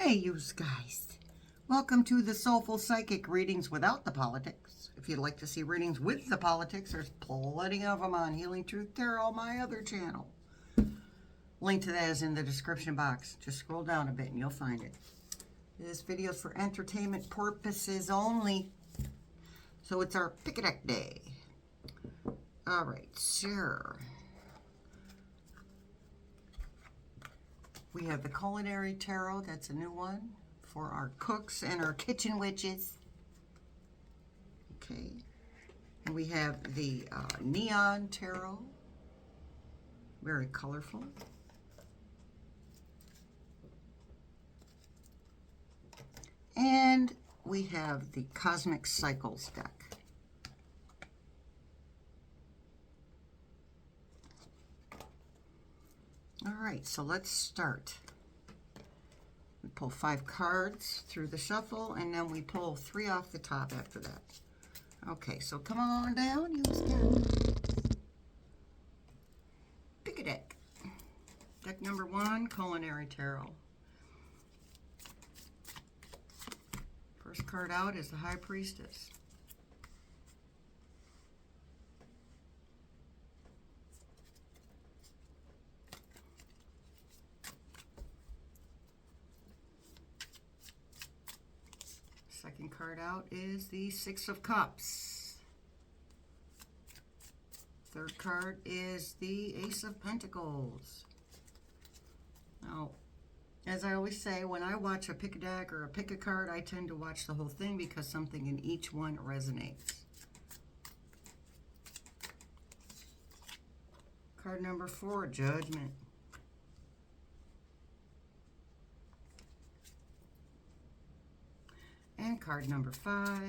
Hey, you guys. Welcome to the Soulful Psychic Readings Without the Politics. If you'd like to see readings with the politics, there's plenty of them on Healing Truth Tarot, my other channel. Link to that is in the description box. Just scroll down a bit and you'll find it. This video is for entertainment purposes only. So it's our Pick a Deck Day. All right, sure. We have the Culinary Tarot. That's a new one for our cooks and our kitchen witches. Okay. And we have the Neon Tarot. Very colorful. And we have the Cosmic Cycles deck. All right, so let's start. We pull 5 cards through the shuffle, and then we pull 3 off the top after that. Okay, so come on down, you guys. Pick a deck. Deck number 1, Culinary Tarot. First card out is the High Priestess. Second card out is the Six of Cups. Third card is the Ace of Pentacles. Now, as I always say, when I watch a pick a deck or a pick a card, I tend to watch the whole thing because something in each one resonates. Card number 4, Judgment. And card number 5,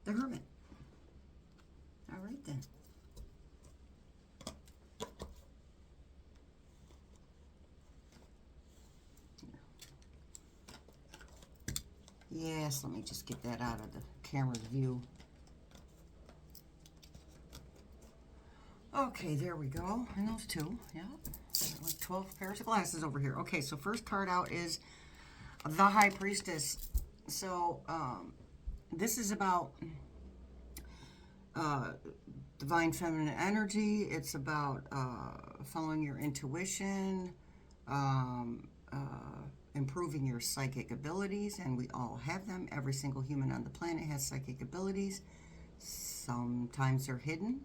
the Hermit. All right then. Yes, let me just get that out of the camera's view. Okay, there we go. And those 2, yeah. Like 12 pairs of glasses over here. Okay, so first card out is the High Priestess. So this is about divine feminine energy. It's about following your intuition, improving your psychic abilities, and we all have them. Every single human on the planet has psychic abilities. Sometimes they're hidden.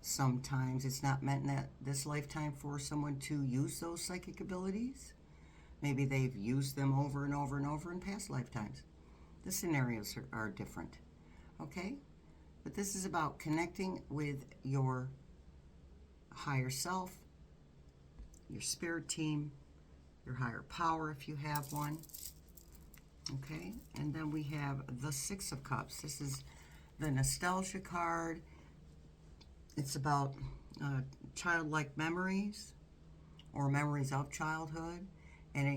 Sometimes it's not meant in this lifetime for someone to use those psychic abilities. Maybe they've used them over and over and over in past lifetimes. The scenarios are different, okay? But this is about connecting with your higher self, your spirit team, your higher power if you have one, okay? And then we have the Six of Cups. This is the nostalgia card. It's about childlike memories or memories of childhood. And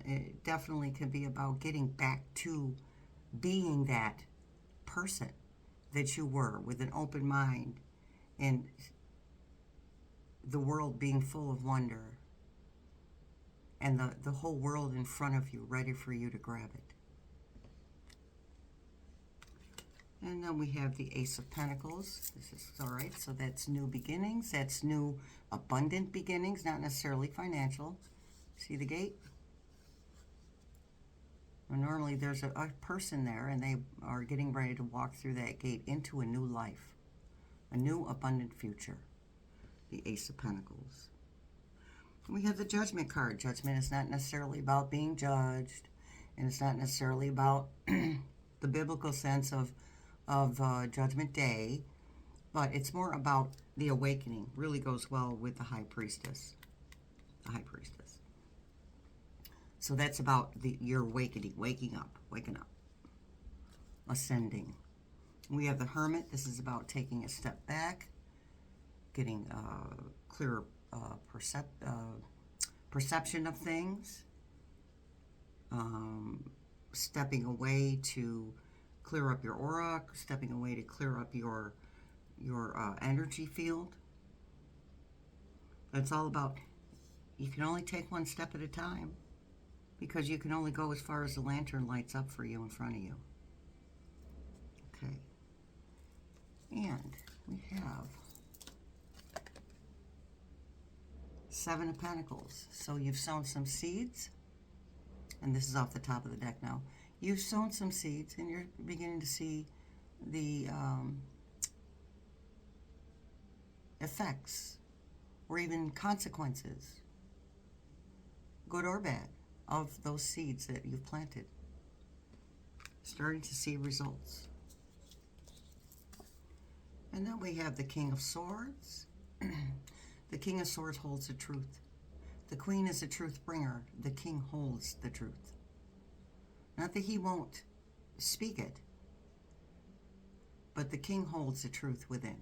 it definitely can be about getting back to being that person that you were with an open mind and the world being full of wonder and the whole world in front of you ready for you to grab it. And then we have the Ace of Pentacles. This is all right, so that's new beginnings. That's new abundant beginnings, not necessarily financial. See the gate? Well, normally there's a person there and they are getting ready to walk through that gate into a new life, a new abundant future. The Ace of Pentacles. And we have the Judgment card. Judgment is not necessarily about being judged, and it's not necessarily about the biblical sense of Judgment Day, but it's more about the awakening. Really goes well with the High Priestess. The High Priestess. So that's about your awakening, waking up, ascending. We have the Hermit. This is about taking a step back, getting clearer perception of things, stepping away to clear up your aura, stepping away to clear up your energy field. It's all about, you can only take one step at a time. because you can only go as far as the lantern lights up for you in front of you. Okay. And we have 7 of Pentacles. So you've sown some seeds, and this is off the top of the deck now. You've sown some seeds, and you're beginning to see the effects or even consequences, good or bad, of those seeds that you've planted. Starting to see results. And then we have the King of Swords. The King of Swords holds the truth. The Queen is the truth bringer. The King holds the truth. Not that he won't speak it, but the King holds the truth within.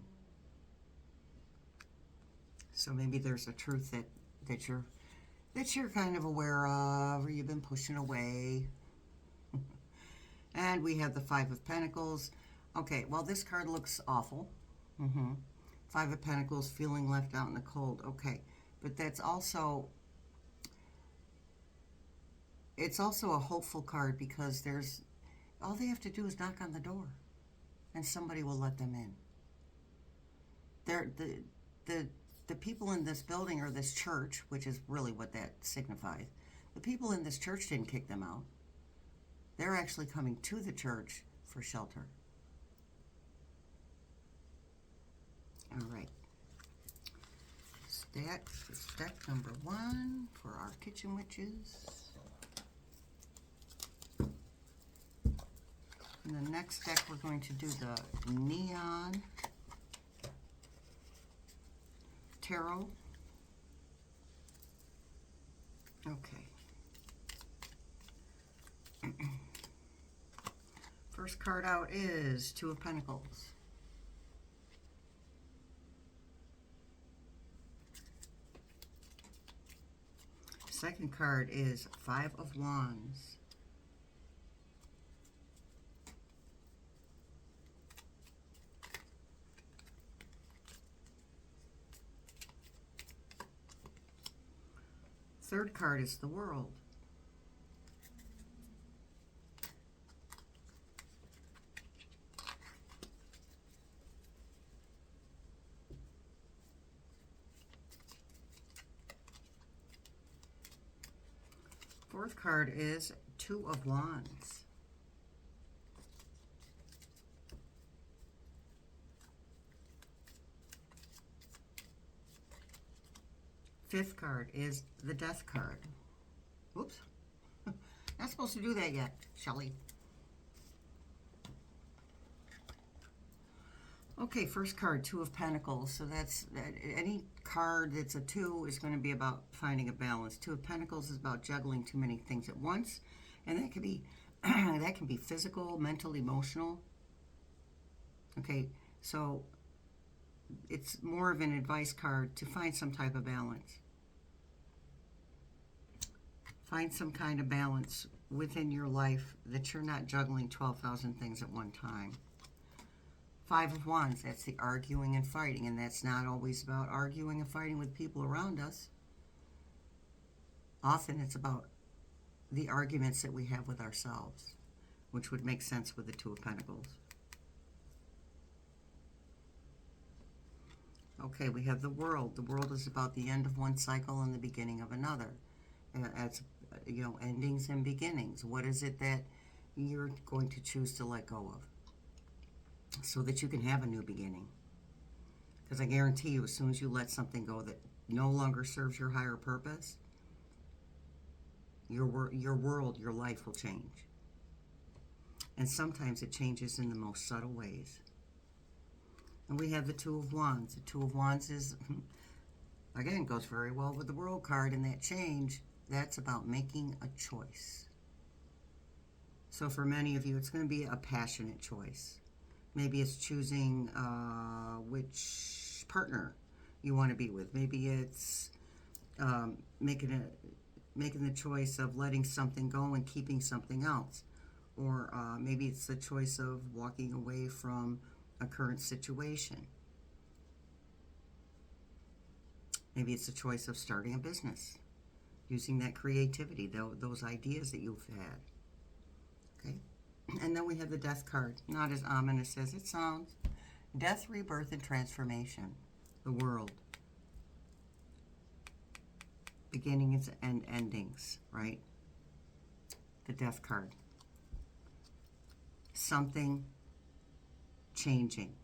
So maybe there's a truth that you're kind of aware of, or you've been pushing away. And we have the 5 of Pentacles. Okay, well, this card looks awful. 5 of Pentacles, feeling left out in the cold. Okay, but that's also, it's also a hopeful card, because there's, all they have to do is knock on the door, and somebody will let them in. The people in this building, or this church, which is really what that signifies, the people in this church didn't kick them out. They're actually coming to the church for shelter. All right. That is deck number 1 for our kitchen witches. In the next deck, we're going to do the Neon Tarot. Okay. First card out is 2 of Pentacles. Second card is 5 of Wands. Third card is the World. Fourth card is 2 of Wands. Fifth card is the Death card. Whoops. Not supposed to do that yet, Shelley. Okay, first card, 2 of Pentacles. So that's, any card that's a 2 is going to be about finding a balance. 2 of Pentacles is about juggling too many things at once. And that can be, that can be physical, mental, emotional. Okay, so it's more of an advice card to find some type of balance. Find some kind of balance within your life, that you're not juggling 12,000 things at one time. 5 of Wands, that's the arguing and fighting, and that's not always about arguing and fighting with people around us. Often it's about the arguments that we have with ourselves, which would make sense with the 2 of Pentacles. Okay, we have the World. The World is about the end of one cycle and the beginning of another. It's, you know, endings and beginnings. What is it that you're going to choose to let go of, so that you can have a new beginning? Because I guarantee you, as soon as you let something go that no longer serves your higher purpose, your world, your life will change. And sometimes it changes in the most subtle ways. And we have the 2 of Wands. The 2 of Wands is, again, goes very well with the World card, and that change, that's about making a choice. So for many of you, it's going to be a passionate choice. Maybe it's choosing which partner you want to be with. Maybe it's making the choice of letting something go and keeping something else. Or maybe it's the choice of walking away from a current situation. Maybe it's a choice of starting a business. using that creativity, those ideas that you've had. Okay? And then we have the Death card. Not as ominous as it sounds. Death, rebirth, and transformation. The world. Beginnings and endings, right? The Death card. Something changing.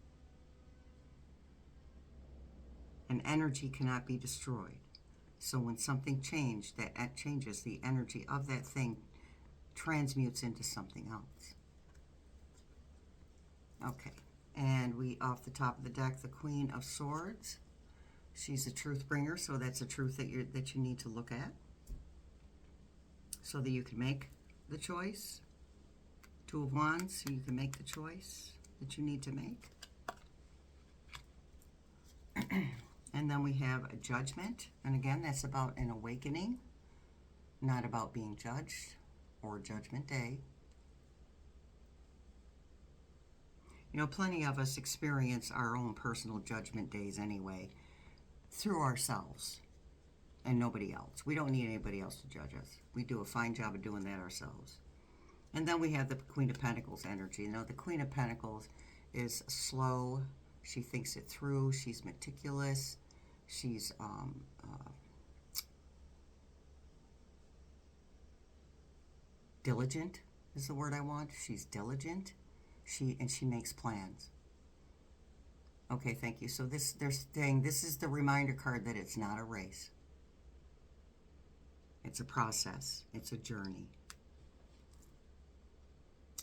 An energy cannot be destroyed. So when something changed, that changes, the energy of that thing transmutes into something else. Okay, and we, off the top of the deck, the Queen of Swords. She's a truth bringer, so that's a truth that you need to look at so that you can make the choice. Two of Wands, so you can make the choice that you need to make. And then we have a Judgment, and again, that's about an awakening, not about being judged or Judgment Day. You know, plenty of us experience our own personal judgment days anyway, through ourselves and nobody else. We don't need anybody else to judge us. We do a fine job of doing that ourselves. And then we have the Queen of Pentacles energy. You know, the Queen of Pentacles is slow. She thinks it through. She's meticulous. She's diligent is the word I want. She's diligent. She makes plans. Okay, thank you. So they're saying this is the reminder card that it's not a race. It's a process. It's a journey.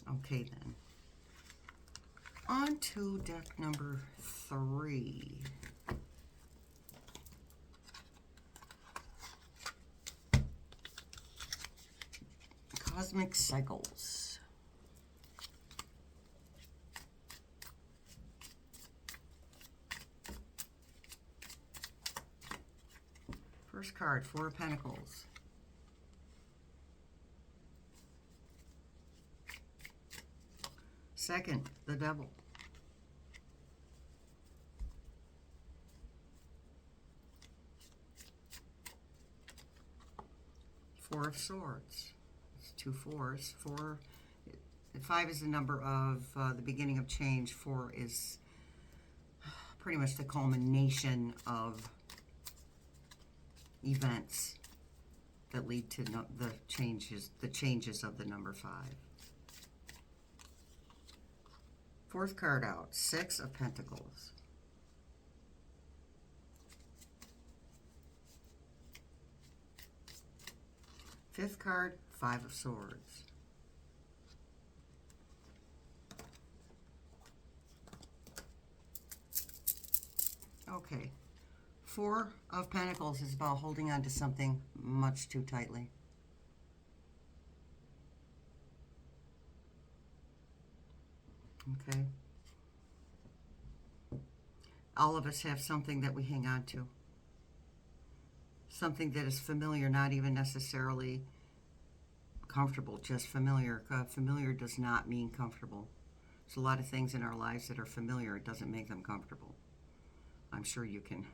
Okay, then. On to deck number 3. Cosmic Cycles. First card, Four of Pentacles. Second, the Devil. Four of Swords. It's 2 fours. 5 is the number of the beginning of change. 4 is pretty much the culmination of events that lead to the changes of the number 5. Fourth card out, 6 of Pentacles. Fifth card, 5 of Swords. Okay. 4 of Pentacles is about holding on to something much too tightly. Okay. All of us have something that we hang on to. Something that is familiar, not even necessarily comfortable, just familiar. Familiar does not mean comfortable. There's a lot of things in our lives that are familiar. It doesn't make them comfortable. I'm sure you can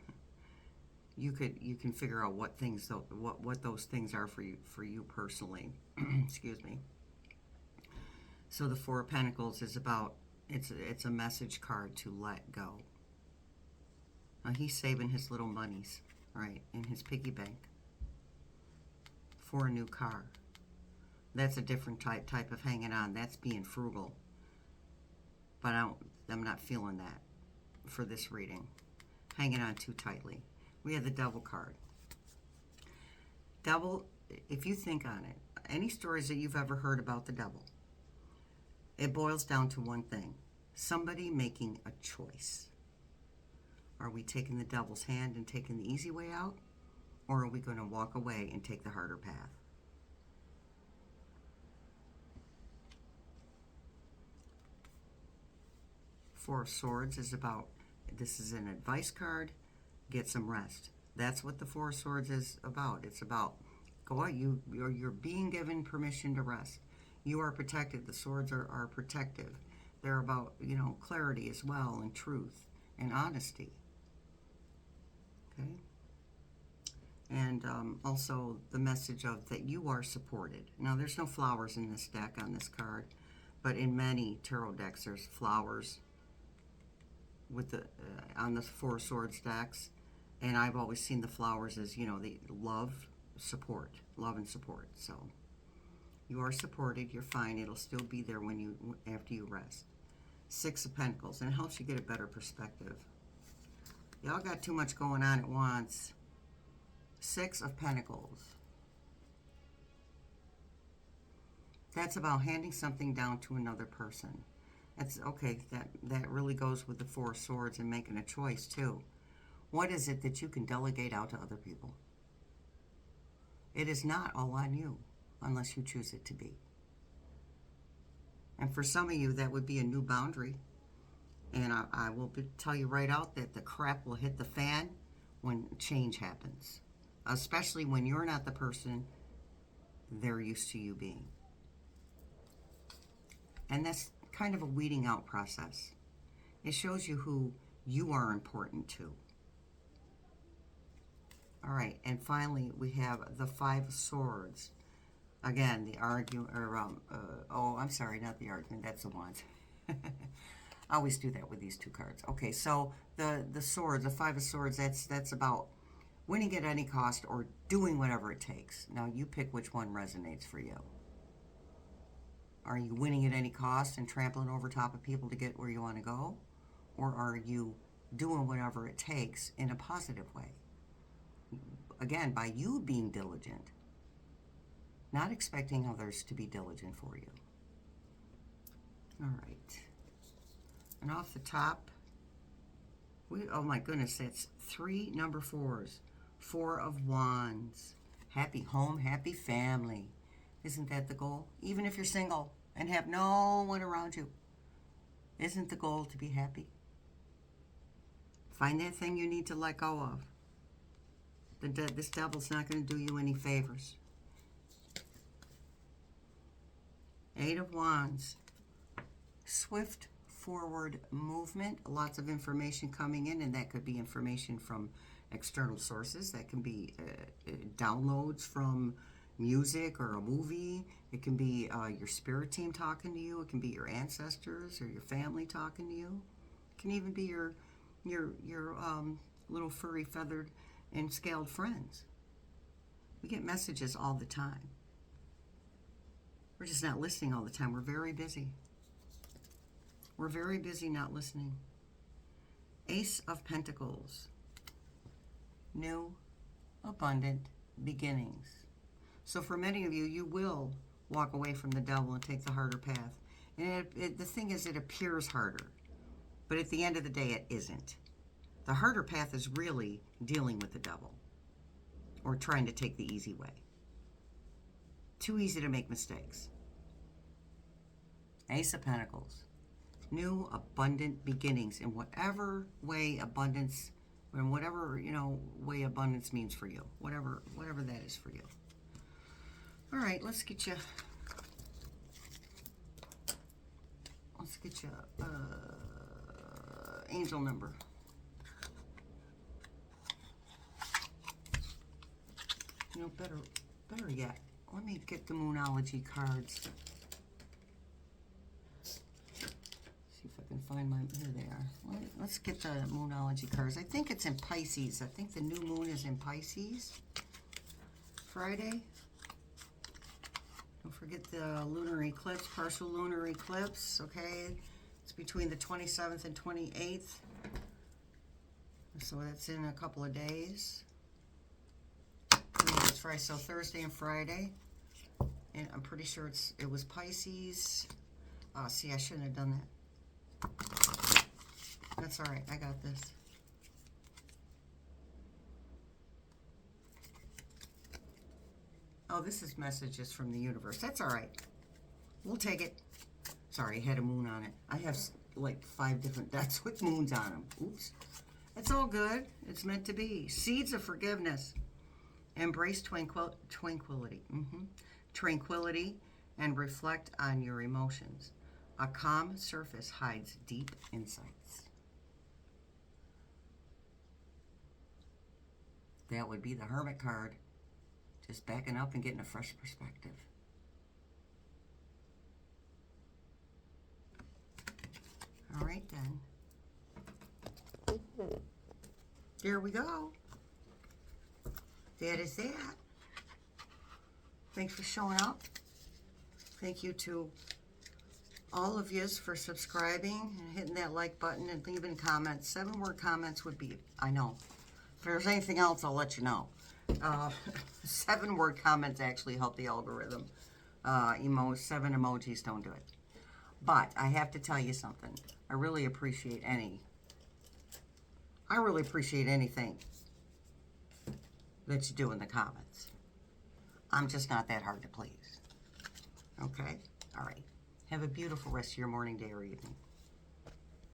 figure out what things what those things are for you personally. Excuse me. So the Four of Pentacles is about it's a message card to let go. Now he's saving his little monies, right, in his piggy bank for a new car. That's a different type of hanging on. That's being frugal. But I'm not feeling that for this reading. Hanging on too tightly. We have the Devil card. Devil, if you think on it, any stories that you've ever heard about the devil, it boils down to one thing. Somebody making a choice. Are we taking the devil's hand and taking the easy way out? Or are we going to walk away and take the harder path? Four of Swords is about, this is an advice card, get some rest. That's what the Four of Swords is about. It's about, go out, you're being given permission to rest. You are protected. The swords are protective. They're about, clarity as well, and truth, and honesty. Okay? And also the message of that you are supported. Now, there's no flowers in this deck on this card, but in many tarot decks, there's flowers with the on the Four of Swords decks. And I've always seen the flowers as, you know, the love and support. So you are supported. You're fine. It'll still be there when you after you rest. Six of Pentacles, and it helps you get a better perspective. Y'all got too much going on at once. Six of Pentacles. That's about handing something down to another person. That's okay. That really goes with the Four of Swords and making a choice too. What is it that you can delegate out to other people? It is not all on you unless you choose it to be. And for some of you, that would be a new boundary. And I will tell you right out that the crap will hit the fan when change happens, especially when you're not the person they're used to you being. And that's kind of a weeding out process. It shows you who you are important to. All right, and finally we have the Five of Swords. Again, the argument, oh, I'm sorry, not the argument, that's the Wands. I always do that with these two cards. Okay, so the swords, the Five of Swords, that's about winning at any cost or doing whatever it takes. Now, you pick which one resonates for you. Are you winning at any cost and trampling over top of people to get where you want to go? Or are you doing whatever it takes in a positive way? Again, by you being diligent, not expecting others to be diligent for you. All right. And off the top, oh my goodness, that's three number fours. Four of Wands. Happy home, happy family. Isn't that the goal? Even if you're single and have no one around you, isn't the goal to be happy? Find that thing you need to let go of. This devil's not going to do you any favors. Eight of Wands. Swift forward movement. Lots of information coming in, and that could be information from external sources. That can be downloads from music or a movie. It can be your spirit team talking to you. It can be your ancestors or your family talking to you. It can even be your little furry, feathered, and scaled friends. We get messages all the time. We're just not listening all the time. We're very busy. We're very busy not listening. Ace of Pentacles. New, abundant beginnings. So for many of you, you will walk away from the devil and take the harder path. And the thing is, it appears harder. But at the end of the day, it isn't. The harder path is really dealing with the devil or trying to take the easy way. Too easy to make mistakes. Ace of Pentacles. New abundant beginnings in whatever way abundance, in whatever, way abundance means for you. Whatever that is for you. All right, let's get you angel number. Better yet, let me get the Moonology cards. See if I can find here they are. Let's get the Moonology cards. I think it's in Pisces. I think the new moon is in Pisces. Friday. Don't forget the lunar eclipse, partial lunar eclipse, okay? It's between the 27th and 28th. So that's in a couple of days. It's Friday, so Thursday and Friday. And I'm pretty sure it was Pisces. Oh, see, I shouldn't have done that. That's all right. I got this. Oh, this is messages from the universe. That's all right. We'll take it. Sorry, it had a moon on it. I have like 5 different decks with moons on them. Oops. It's all good. It's meant to be. Seeds of forgiveness. Embrace tranquility. Tranquility and reflect on your emotions. A calm surface hides deep insights. That would be the Hermit card. Just backing up and getting a fresh perspective. All right, then. There we go. That is that. Thanks for showing up. Thank you to all of yous for subscribing and hitting that like button and leaving comments. 7-word comments would be, I know. If there's anything else, I'll let you know. 7-word comments actually help the algorithm. 7 emojis don't do it. But I have to tell you something. I really appreciate anything that you do in the comments. I'm just not that hard to please. Okay? All right. Have a beautiful rest of your morning, day, or evening.